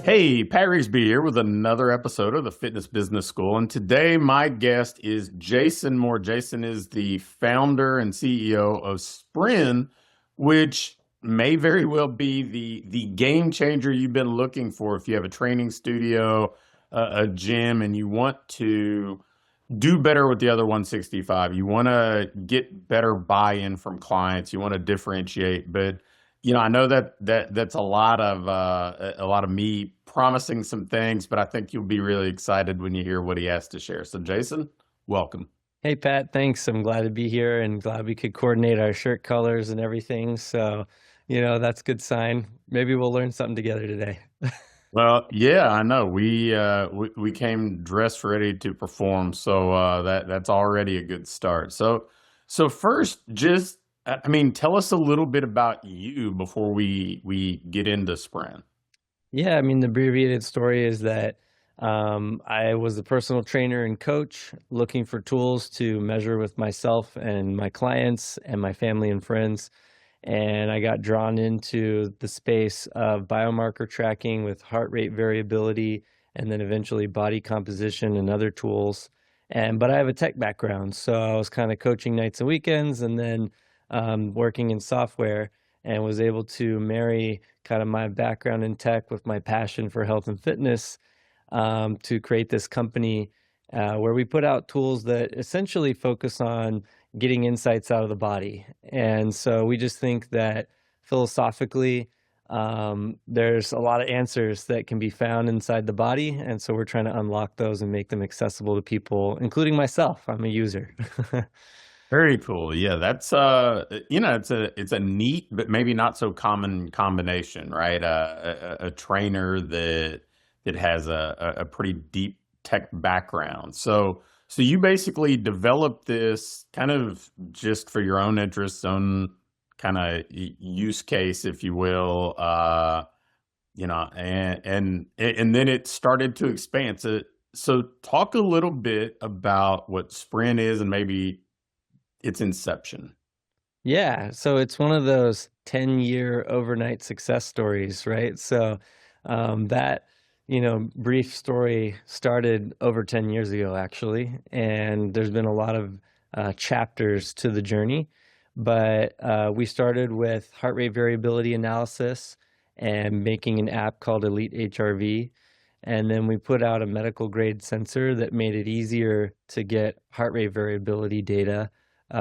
Hey, Pat Rigsby here with another episode of the Fitness Business School. And today my guest is Jason Moore. Jason is the founder and CEO of Spren, which may very well be the game changer you've been looking for if you have a training studio, a gym, and you want to do better with the other 165. You want to get better buy-in from clients. You want to differentiate, but I know that's a lot of me promising some things, but I think you'll be really excited when you hear what he has to share. So, Jason, welcome. Hey Pat, thanks. I'm glad to be here and glad we could coordinate our shirt colors and everything. So, that's a good sign. Maybe we'll learn something together today. Well, yeah, I know. We came dressed ready to perform, so that's already a good start. So first, just I mean, tell us a little bit about you before we get into Spren. Yeah, I mean, the abbreviated story is that I was a personal trainer and coach looking for tools to measure with myself and my clients and my family and friends. And I got drawn into the space of biomarker tracking with heart rate variability and then eventually body composition and other tools. But I have a tech background, so I was kind of coaching nights and weekends and then working in software and was able to marry kind of my background in tech with my passion for health and fitness to create this company where we put out tools that essentially focus on getting insights out of the body. And so we just think that philosophically, there's a lot of answers that can be found inside the body. And so we're trying to unlock those and make them accessible to people, including myself. I'm a user. Very cool. Yeah, that's it's a neat but maybe not so common combination, right? A trainer that has a pretty deep tech background. So you basically developed this kind of just for your own interests, own kind of use case, if you will, and then it started to expand. So talk a little bit about what Sprint is and maybe its inception. Yeah, so it's one of those 10-year overnight success stories, right? So that, brief story started over 10 years ago, actually, and there's been a lot of chapters to the journey. But we started with heart rate variability analysis and making an app called Elite HRV. And then we put out a medical grade sensor that made it easier to get heart rate variability data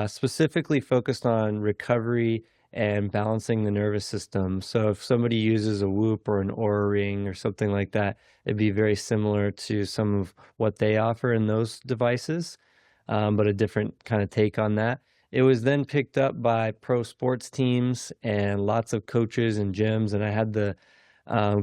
specifically focused on recovery and balancing the nervous system. So if somebody uses a Whoop or an Oura Ring or something like that, it'd be very similar to some of what they offer in those devices, but a different kind of take on that. It was then picked up by pro sports teams and lots of coaches and gyms, and I had the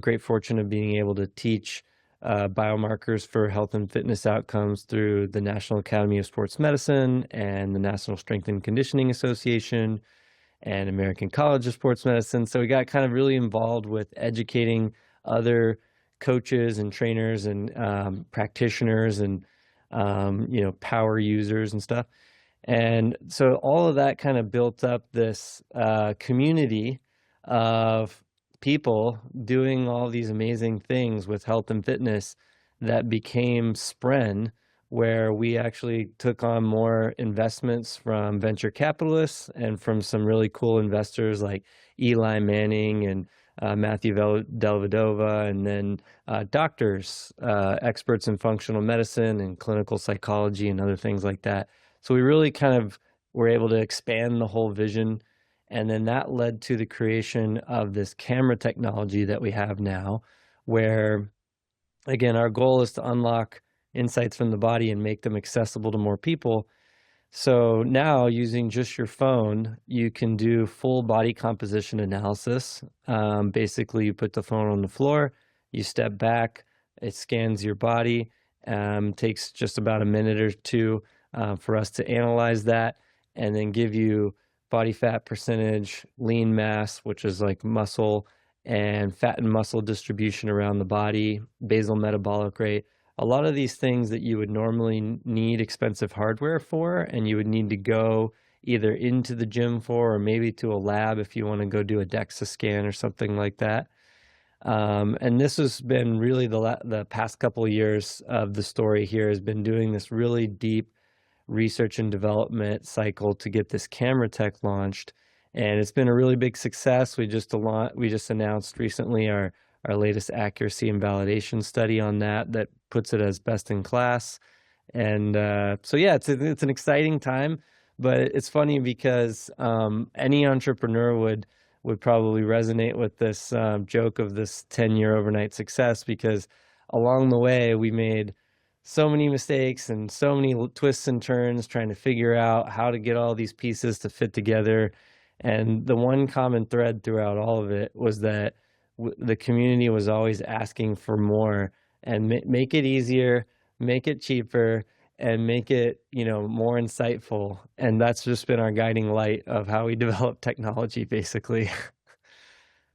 great fortune of being able to teach biomarkers for health and fitness outcomes through the National Academy of Sports Medicine and the National Strength and Conditioning Association and American College of Sports Medicine. So we got kind of really involved with educating other coaches and trainers and practitioners and power users and stuff. And so all of that kind of built up this community of people doing all these amazing things with health and fitness that became Spren, where we actually took on more investments from venture capitalists and from some really cool investors like Eli Manning and Matthew Dellavedova, and then doctors, experts in functional medicine and clinical psychology and other things like that. So we really kind of were able to expand the whole vision. And then that led to the creation of this camera technology that we have now, where, again, our goal is to unlock insights from the body and make them accessible to more people. So now, using just your phone, you can do full body composition analysis. Basically, you put the phone on the floor, you step back, it scans your body, takes just about a minute or two for us to analyze that and then give you body fat percentage, lean mass, which is like muscle, and fat and muscle distribution around the body, basal metabolic rate. A lot of these things that you would normally need expensive hardware for, and you would need to go either into the gym for, or maybe to a lab if you want to go do a DEXA scan or something like that. And this has been really the past couple of years of the story here has been doing this really deep research and development cycle to get this camera tech launched, and it's been a really big success. We just announced recently our latest accuracy and validation study on that puts it as best in class. And so yeah, it's an exciting time, but it's funny because any entrepreneur would probably resonate with this joke of this 10-year overnight success, because along the way we made so many mistakes and so many twists and turns trying to figure out how to get all these pieces to fit together. And the one common thread throughout all of it was that the community was always asking for more, and make it easier, make it cheaper, and make it, more insightful. And that's just been our guiding light of how we develop technology, basically.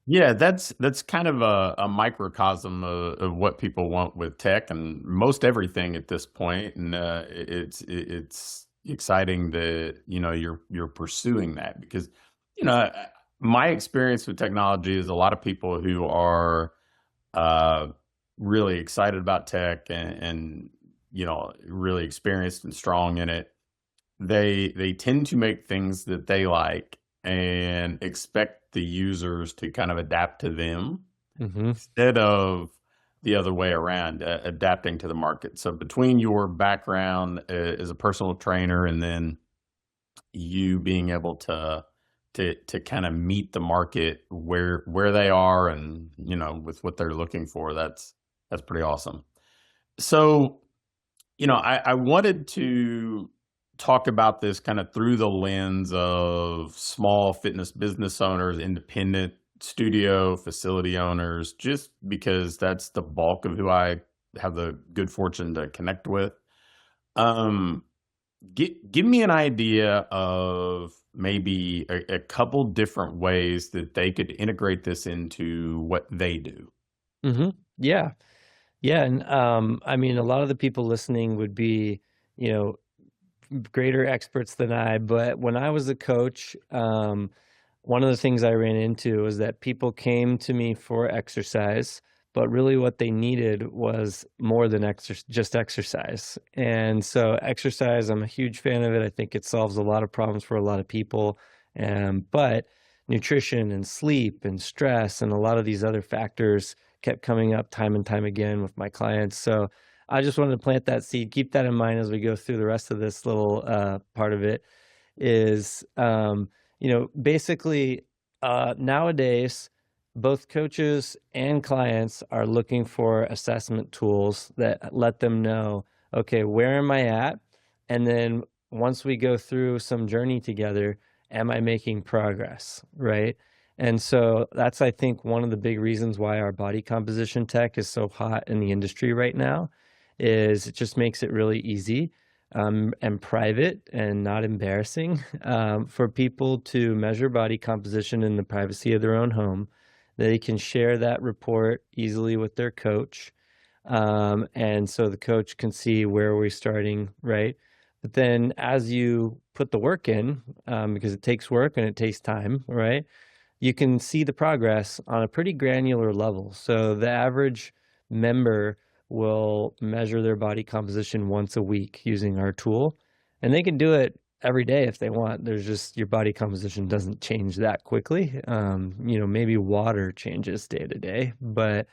Yeah, that's kind of a microcosm of what people want with tech and most everything at this point. And it's exciting that you're pursuing that because you know my experience with technology is a lot of people who are uh, really excited about tech and really experienced and strong in it. They tend to make things that they like and expect the users to kind of adapt to them Hmm. instead of the other way around, adapting to the market. So between your background as a personal trainer and then you being able to kind of meet the market where they are and with what they're looking for, that's pretty awesome. So I wanted to talk about this kind of through the lens of small fitness business owners, independent studio facility owners, just because that's the bulk of who I have the good fortune to connect with. Um, give me an idea of maybe a couple different ways that they could integrate this into what they do. Hmm. Yeah. Yeah. And I mean, a lot of the people listening would be, you know, greater experts than I, but when I was a coach, one of the things I ran into was that people came to me for exercise, but really what they needed was more than just exercise. And so exercise, I'm a huge fan of it. I think it solves a lot of problems for a lot of people. But nutrition and sleep and stress and a lot of these other factors kept coming up time and time again with my clients. So I just wanted to plant that seed. Keep that in mind as we go through the rest of this little part of it. Is basically nowadays both coaches and clients are looking for assessment tools that let them know, okay, where am I at? And then once we go through some journey together, am I making progress, right? And so that's, I think, one of the big reasons why our body composition tech is so hot in the industry right now, is it just makes it really easy and private and not embarrassing for people to measure body composition in the privacy of their own home. They can share that report easily with their coach. And so the coach can see where we're starting, right? But then as you put the work in, because it takes work and it takes time, right? You can see the progress on a pretty granular level. So the average member will measure their body composition once a week using our tool, and they can do it every day if they want. There's just your body composition doesn't change that quickly. Maybe water changes day to day, but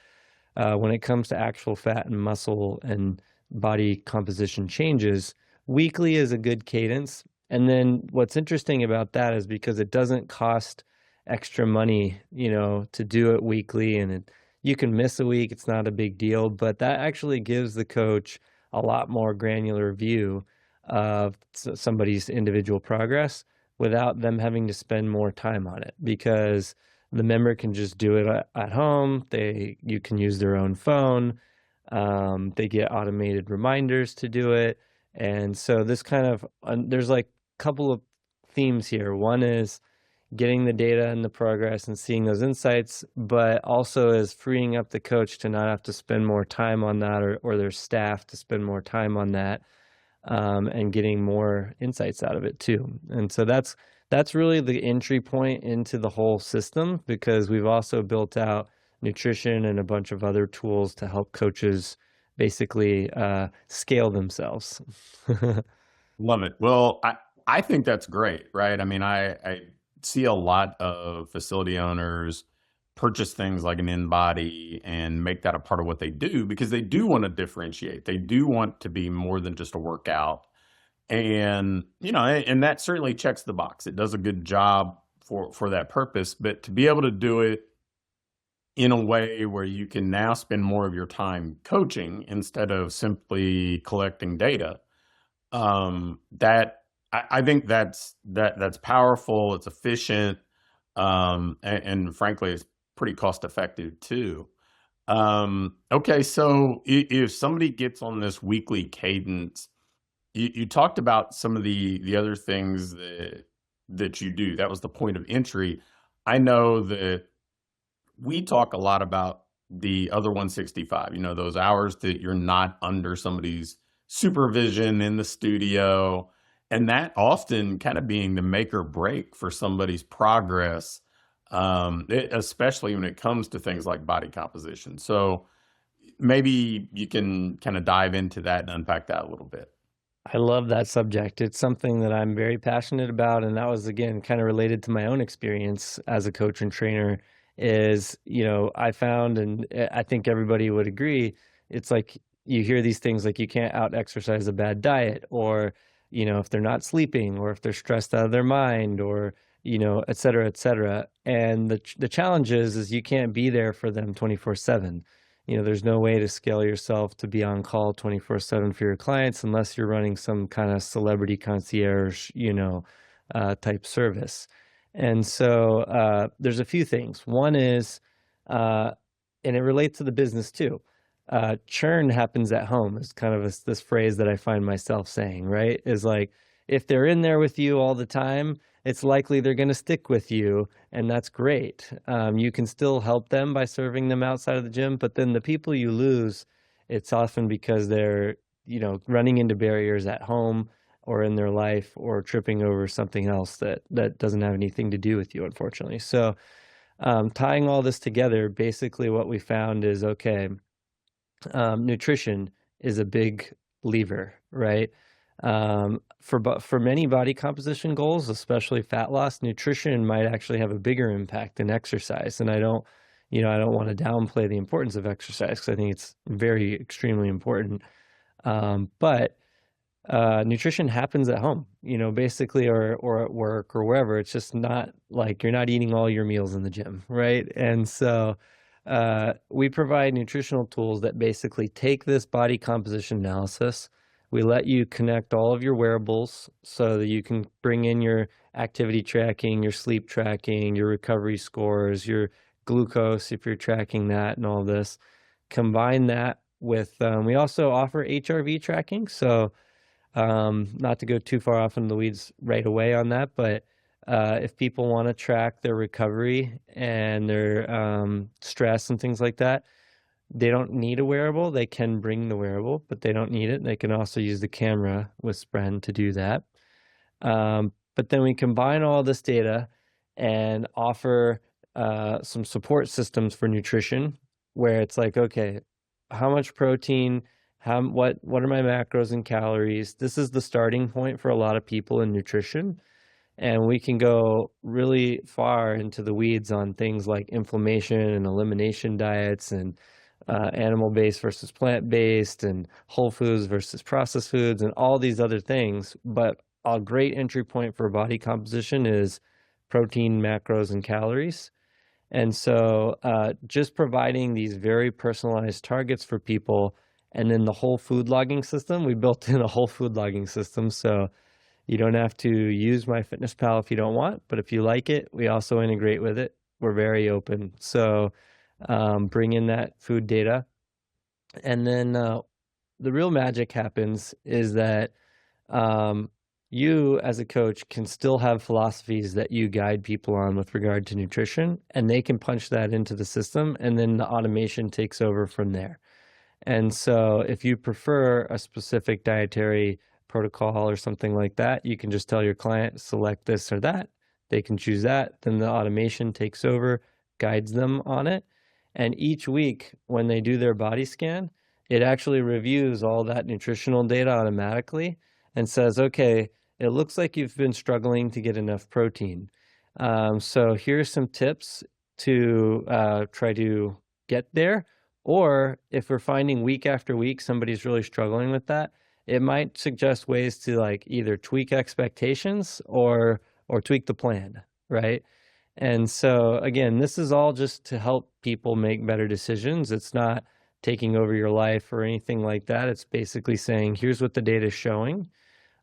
when it comes to actual fat and muscle and body composition changes, weekly is a good cadence. And then what's interesting about that is because it doesn't cost extra money, to do it weekly, and you can miss a week, it's not a big deal, but that actually gives the coach a lot more granular view of somebody's individual progress without them having to spend more time on it, because the member can just do it at home. You can use their own phone. They get automated reminders to do it. And so this kind of there's like a couple of themes here. One is getting the data and the progress and seeing those insights, but also is freeing up the coach to not have to spend more time on that, or their staff to spend more time on that, and getting more insights out of it too. And so that's really the entry point into the whole system, because we've also built out nutrition and a bunch of other tools to help coaches basically scale themselves. Love it. Well, I think that's great, right? I mean, I see a lot of facility owners purchase things like an InBody and make that a part of what they do because they do want to differentiate. They do want to be more than just a workout. And, and that certainly checks the box. It does a good job for that purpose, but to be able to do it in a way where you can now spend more of your time coaching instead of simply collecting data, that I think that's powerful. It's efficient, and frankly, it's pretty cost effective too. Okay, so if somebody gets on this weekly cadence, you talked about some of the other things that you do. That was the point of entry. I know that we talk a lot about the other 165, those hours that you're not under somebody's supervision in the studio, and that often kind of being the make or break for somebody's progress, especially when it comes to things like body composition. So maybe you can kind of dive into that and unpack that a little bit. I love that subject. It's something that I'm very passionate about, and that was again kind of related to my own experience as a coach and trainer. Is, I found, and I think everybody would agree, it's like you hear these things like you can't out exercise a bad diet, or if they're not sleeping, or if they're stressed out of their mind, or et cetera, et cetera. And the challenge is you can't be there for them 24/7. There's no way to scale yourself to be on call 24/7 for your clients unless you're running some kind of celebrity concierge, type service. And so there's a few things. One is, and it relates to the business too. Churn happens at home is kind of this phrase that I find myself saying, right? Is like, if they're in there with you all the time, it's likely they're going to stick with you, and that's great. You can still help them by serving them outside of the gym, but then the people you lose, it's often because they're, running into barriers at home or in their life or tripping over something else that doesn't have anything to do with you, unfortunately. So tying all this together, basically what we found is, okay, nutrition is a big lever, right? For many body composition goals, especially fat loss, nutrition might actually have a bigger impact than exercise. And I don't want to downplay the importance of exercise because I think it's very extremely important. But nutrition happens at home, basically, or at work or wherever. It's just not like you're not eating all your meals in the gym, right? And so we provide nutritional tools that basically take this body composition analysis. We let you connect all of your wearables so that you can bring in your activity tracking, your sleep tracking, your recovery scores, your glucose, if you're tracking that, and all this. Combine that with, we also offer HRV tracking. So not to go too far off in the weeds right away on that, but if people want to track their recovery and their stress and things like that, they don't need a wearable. They can bring the wearable, but they don't need it. They can also use the camera with Spren to do that. But then we combine all this data and offer some support systems for nutrition where it's like, okay, how much protein, what are my macros and calories? This is the starting point for a lot of people in nutrition. And we can go really far into the weeds on things like inflammation and elimination diets and animal-based versus plant-based and whole foods versus processed foods and all these other things. But a great entry point for body composition is protein, macros, and calories. And so just providing these very personalized targets for people, and then the whole food logging system, we built in a whole food logging system. So you don't have to use MyFitnessPal if you don't want, but if you like it, we also integrate with it. We're very open. So bring in that food data. And then the real magic happens is that you as a coach can still have philosophies that you guide people on with regard to nutrition, and they can punch that into the system, and then the automation takes over from there. And so if you prefer a specific dietary protocol or something like that, you can just tell your client, select this or that. They can choose that. Then the automation takes over, guides them on it. And each week when they do their body scan, it actually reviews all that nutritional data automatically and says, okay, it looks like you've been struggling to get enough protein. So here's some tips to try to get there. Or if we're finding week after week somebody's really struggling with that, it might suggest ways to like either tweak expectations or tweak the plan, right? And so again, this is all just to help people make better decisions. It's not taking over your life or anything like that. It's basically saying, here's what the data is showing.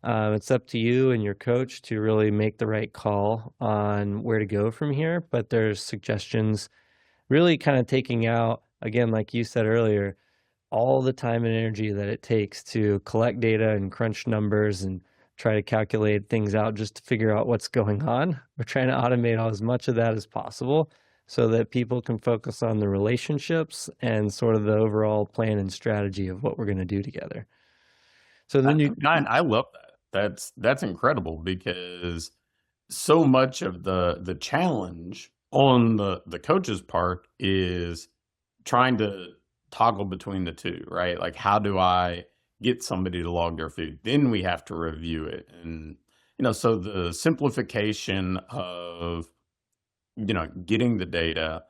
It's up to you and your coach to really make the right call on where to go from here. But there's suggestions really kind of taking out, again, like you said earlier, all the time and energy that it takes to collect data and crunch numbers and try to calculate things out just to figure out what's going on. We're trying to automate all as much of that as possible so that people can focus on the relationships and sort of the overall plan and strategy of what we're going to do together. So the new I love that. That's incredible because so much of the challenge on the coach's part is trying to toggle between the two, right? Like, how do I get somebody to log their food? Then we have to review it. And, so the simplification of, getting the data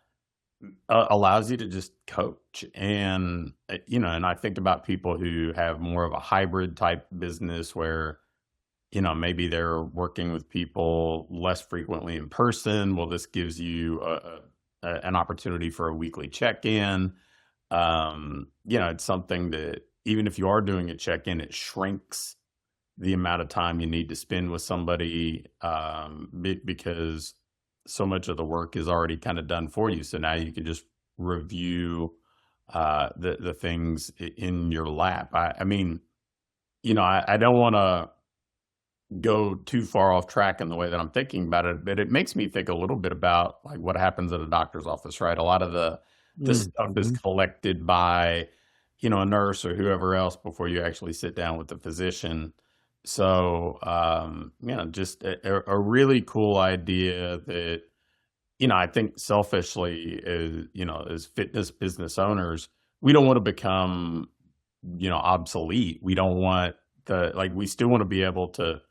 allows you to just coach. And, and I think about people who have more of a hybrid type business where, maybe they're working with people less frequently in person. Well, this gives you an opportunity for a weekly check-in. It's something that even if you are doing a check-in, it shrinks the amount of time you need to spend with somebody because so much of the work is already kind of done for you. So now you can just review the things in your lap. I mean, I don't want to go too far off track in the way that I'm thinking about it, but it makes me think a little bit about like what happens at a doctor's office, right? A lot of the stuff is collected by, a nurse or whoever else before you actually sit down with the physician. So, just a really cool idea that, I think selfishly as fitness business owners, we don't want to become, obsolete. We don't want we still want to be able to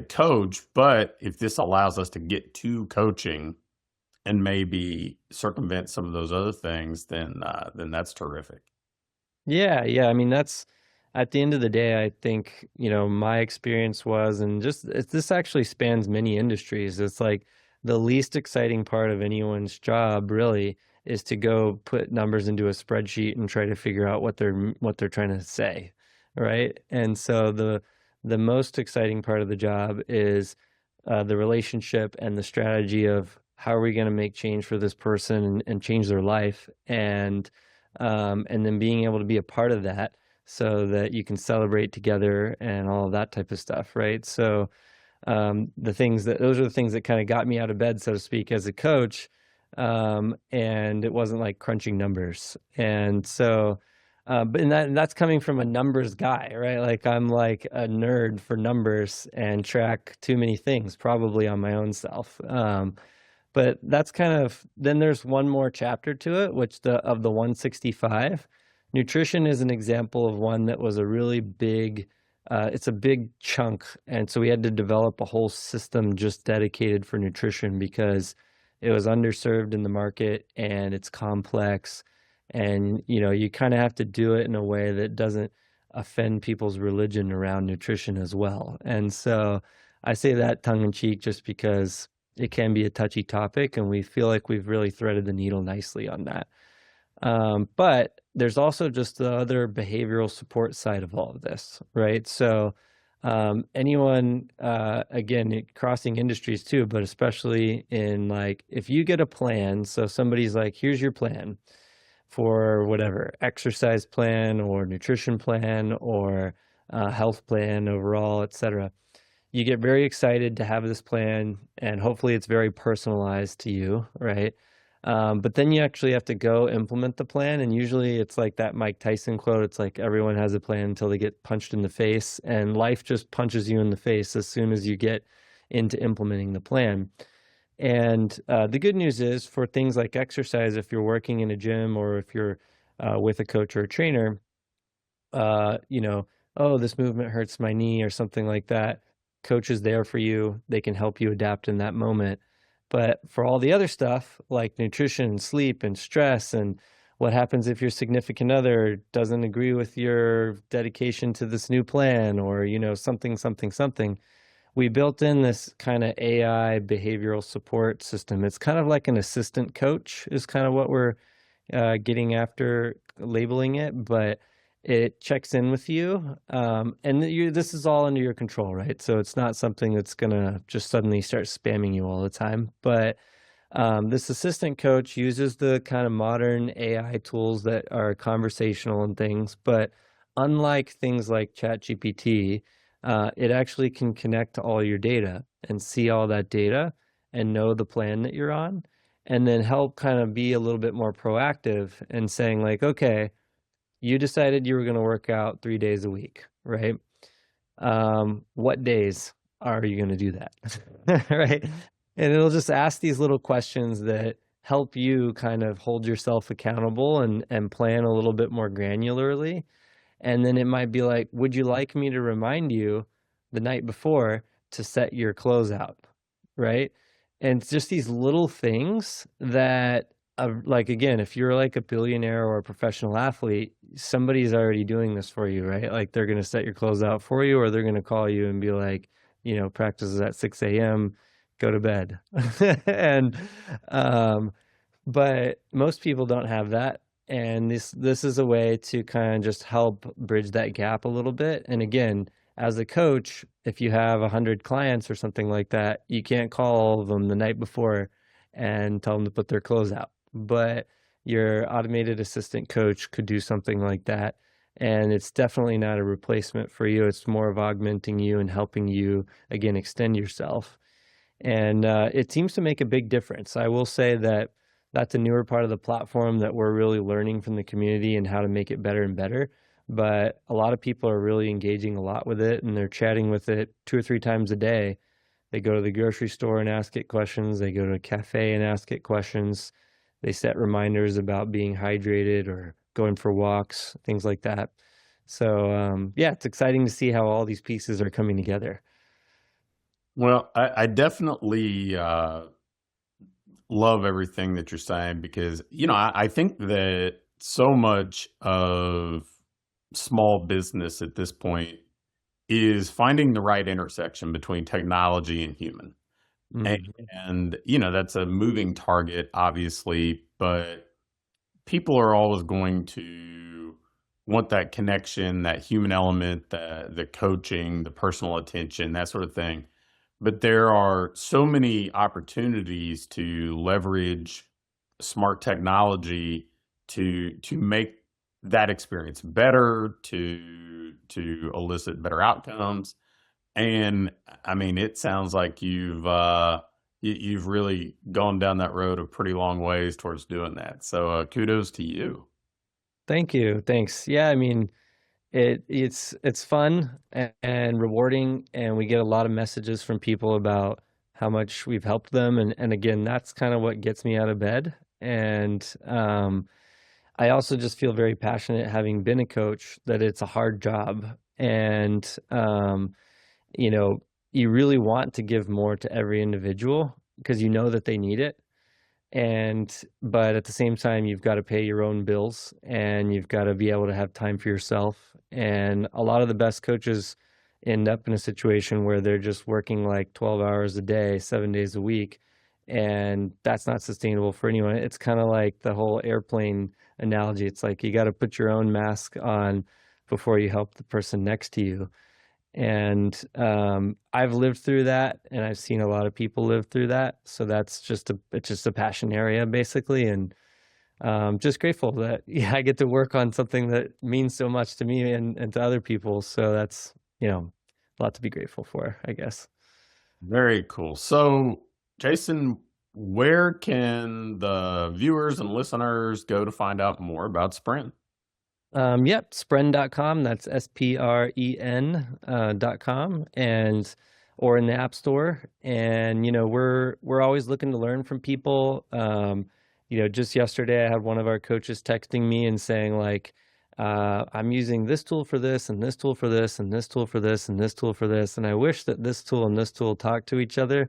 coach, but if this allows us to get to coaching and maybe circumvent some of those other things, then that's terrific. Yeah, yeah. I mean, that's at the end of the day, I think, my experience was, and just this actually spans many industries. It's like the least exciting part of anyone's job really is to go put numbers into a spreadsheet and try to figure out what they're trying to say, right? And so the most exciting part of the job is the relationship and the strategy of how are we going to make change for this person and change their life, and then being able to be a part of that so that you can celebrate together and all of that type of stuff, right? So those are the things that kind of got me out of bed, so to speak, as a coach. And it wasn't like crunching numbers. And so, and that's coming from a numbers guy, right? Like I'm like a nerd for numbers and track too many things, probably on my own self. But that's kind of, then there's one more chapter to it, which of the 165. Nutrition is an example of one that was a really big, it's a big chunk. And so we had to develop a whole system just dedicated for nutrition because it was underserved in the market and it's complex. And, you kind of have to do it in a way that doesn't offend people's religion around nutrition as well. And so I say that tongue in cheek just because it can be a touchy topic, and we feel like we've really threaded the needle nicely on that. But there's also just the other behavioral support side of all of this, right? So anyone, again, crossing industries too, but especially in like, if you get a plan, so somebody's like, here's your plan for whatever, exercise plan or nutrition plan or health plan overall, etc. You get very excited to have this plan, and hopefully it's very personalized to you, right? But then you actually have to go implement the plan, and usually it's like that Mike Tyson quote. It's like everyone has a plan until they get punched in the face, and life just punches you in the face as soon as you get into implementing the plan. And the good news is for things like exercise, if you're working in a gym or if you're with a coach or a trainer, you know, oh, this movement hurts my knee or something like that. Coach is there for you. They can help you adapt in that moment. But for all the other stuff like nutrition, sleep, and stress, and what happens if your significant other doesn't agree with your dedication to this new plan or, something, something, something, we built in this kind of AI behavioral support system. It's kind of like an assistant coach, is kind of what we're getting after labeling it, but it checks in with you. And this is all under your control, right? So it's not something that's gonna just suddenly start spamming you all the time. But this assistant coach uses the kind of modern AI tools that are conversational and things, but unlike things like ChatGPT, it actually can connect to all your data and see all that data and know the plan that you're on, and then help kind of be a little bit more proactive and saying like, okay, you decided you were going to work out 3 days a week, right? What days are you going to do that? Right? And it'll just ask these little questions that help you kind of hold yourself accountable and plan a little bit more granularly. And then it might be like, would you like me to remind you the night before to set your clothes out? Right? And it's just these little things that, like, again, if you're like a billionaire or a professional athlete, somebody's already doing this for you, right? Like they're going to set your clothes out for you, or they're going to call you and be like, practice is at 6 a.m., go to bed. And, but most people don't have that, and this is a way to kind of just help bridge that gap a little bit. And again, as a coach, if you have 100 clients or something like that, you can't call all of them the night before and tell them to put their clothes out. But your automated assistant coach could do something like that. And it's definitely not a replacement for you. It's more of augmenting you and helping you, again, extend yourself. And it seems to make a big difference. I will say that that's a newer part of the platform that we're really learning from the community and how to make it better and better. But a lot of people are really engaging a lot with it, and they're chatting with it 2 or 3 times a day. They go to the grocery store and ask it questions. They go to a cafe and ask it questions. They set reminders about being hydrated or going for walks, things like that. So, yeah, it's exciting to see how all these pieces are coming together. Well, I definitely love everything that you're saying because, I think that so much of small business at this point is finding the right intersection between technology and human. And, Mhm. that's a moving target, obviously, but people are always going to want that connection, that human element, the coaching, the personal attention, that sort of thing. But there are so many opportunities to leverage smart technology to make that experience better, to elicit better outcomes. And I mean, it sounds like you've really gone down that road a pretty long ways towards doing that. So kudos to you. Thank you. Thanks. Yeah, I mean, it's fun and rewarding, and we get a lot of messages from people about how much we've helped them, and again, that's kind of what gets me out of bed. And I also just feel very passionate, having been a coach, that it's a hard job, and you know, you really want to give more to every individual because you know that they need it. And but at the same time, you've got to pay your own bills and you've got to be able to have time for yourself. And a lot of the best coaches end up in a situation where they're just working like 12 hours a day, 7 days a week, and that's not sustainable for anyone. It's kind of like the whole airplane analogy. It's like you got to put your own mask on before you help the person next to you. And I've lived through that, and I've seen a lot of people live through that. So it's just a passion area basically, and just grateful that yeah, I get to work on something that means so much to me and to other people. So that's a lot to be grateful for, I guess. Very cool. So, Jason, where can the viewers and listeners go to find out more about Sprint? Yep, spren.com. That's SPREN .com. And or in the App Store. And we're always looking to learn from people. Just yesterday I had one of our coaches texting me and saying like, I'm using this tool for this and this tool for this and this tool for this and this tool for this, and I wish that this tool and this tool talk to each other.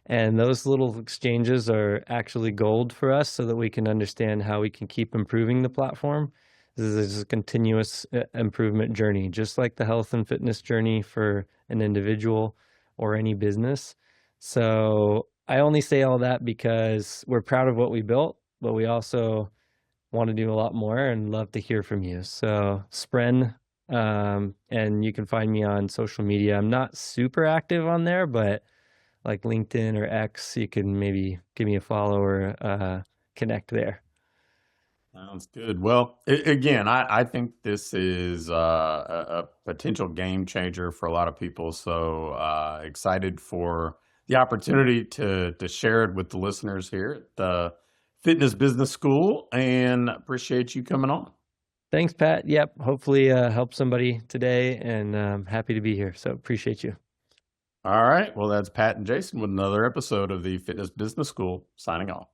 And those little exchanges are actually gold for us so that we can understand how we can keep improving the platform. This is a continuous improvement journey, just like the health and fitness journey for an individual or any business. So I only say all that because we're proud of what we built, but we also want to do a lot more and love to hear from you. So Spren, and you can find me on social media. I'm not super active on there, but like LinkedIn or X, you can maybe give me a follow or connect there. Sounds good. Well, again, I think this is a potential game changer for a lot of people. So excited for the opportunity to share it with the listeners here at the Fitness Business School, and appreciate you coming on. Thanks, Pat. Yep. Hopefully help somebody today, and happy to be here. So appreciate you. All right. Well, that's Pat and Jason with another episode of the Fitness Business School, signing off.